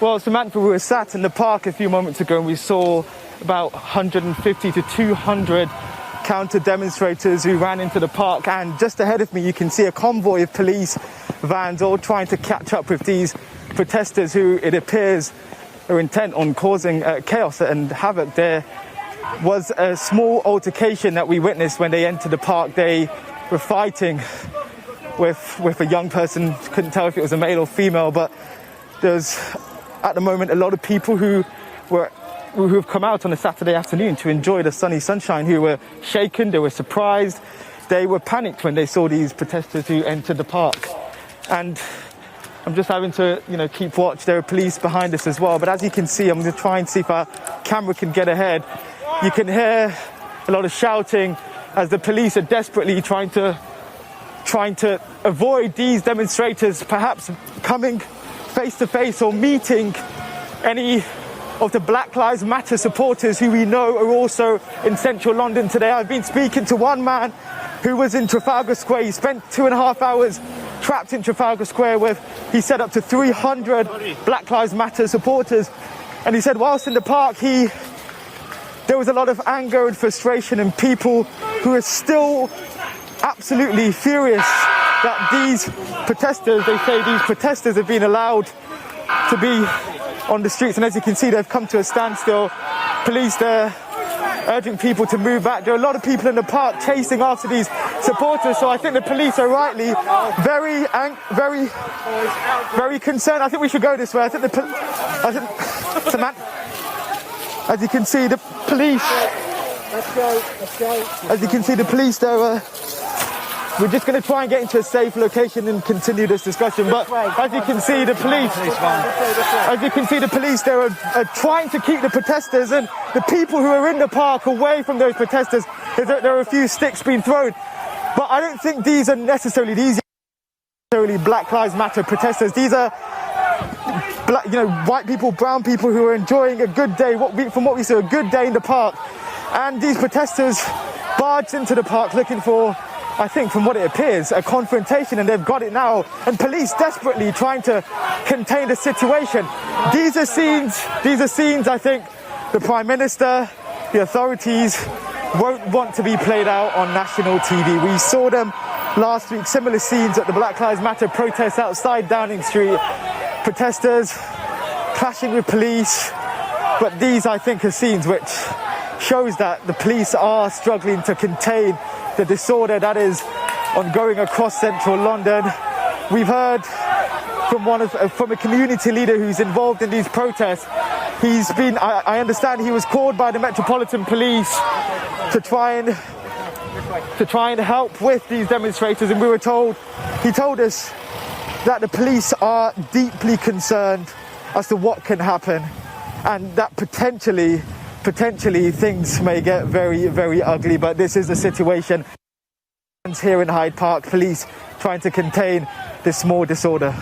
Well, Samantha, we were sat in the park a few moments ago and we saw about 150 to 200 counter-demonstrators who ran into the park, and just ahead of me you can see a convoy of police vans all trying to catch up with these protesters who, it appears, are intent on causing chaos and havoc. There was a small altercation that we witnessed when they entered the park. They were fighting with a young person, couldn't tell if it was a male or female, but there's at the moment a lot of people who have come out on a Saturday afternoon to enjoy the sunny sunshine, who were shaken, they were surprised, they were panicked when they saw these protesters who entered the park. And I'm just having to, keep watch. There are police behind us as well. But as you can see, I'm going to try and see if our camera can get ahead. You can hear a lot of shouting as the police are desperately trying to avoid these demonstrators perhaps coming face to face or meeting any of the Black Lives Matter supporters who we know are also in central London today. I've been speaking to one man who was in Trafalgar Square. He spent 2.5 hours trapped in Trafalgar Square with, he said, up to 300 Black Lives Matter supporters. And he said whilst in the park, there was a lot of anger and frustration and people who are still absolutely furious that these protesters, they say these protesters have been allowed to be on the streets. And as you can see, they've come to a standstill. Police there urging people to move back. There are a lot of people in the park chasing after these supporters. So I think the police are rightly very concerned. I think we should go this way. Samantha, as you can see, the police. Let's go. As you can see, the police there. We're just going to try and get into a safe location and continue this discussion. But as you can see, the police, they are trying to keep the protesters and the people who are in the park away from those protesters. There are a few sticks being thrown. But I don't think these are necessarily Black Lives Matter protesters. These are white people, brown people who are enjoying a good day, from what we see, a good day in the park. And these protesters barged into the park looking for, I think, from what it appears, a confrontation, and they've got it now. And police desperately trying to contain the situation. These are scenes I think the Prime Minister, the authorities won't want to be played out on national TV. We saw them last week, similar scenes at the Black Lives Matter protests outside Downing Street. Protesters clashing with police. But these, I think, are scenes which shows that the police are struggling to contain the disorder that is ongoing across central London. We've heard from a community leader who's involved in these protests. He's been, I understand, he was called by the Metropolitan Police to try and help with these demonstrators, and he told us that the police are deeply concerned as to what can happen, and that potentially things may get very, very ugly. But this is the situation here in Hyde Park, police trying to contain this small disorder.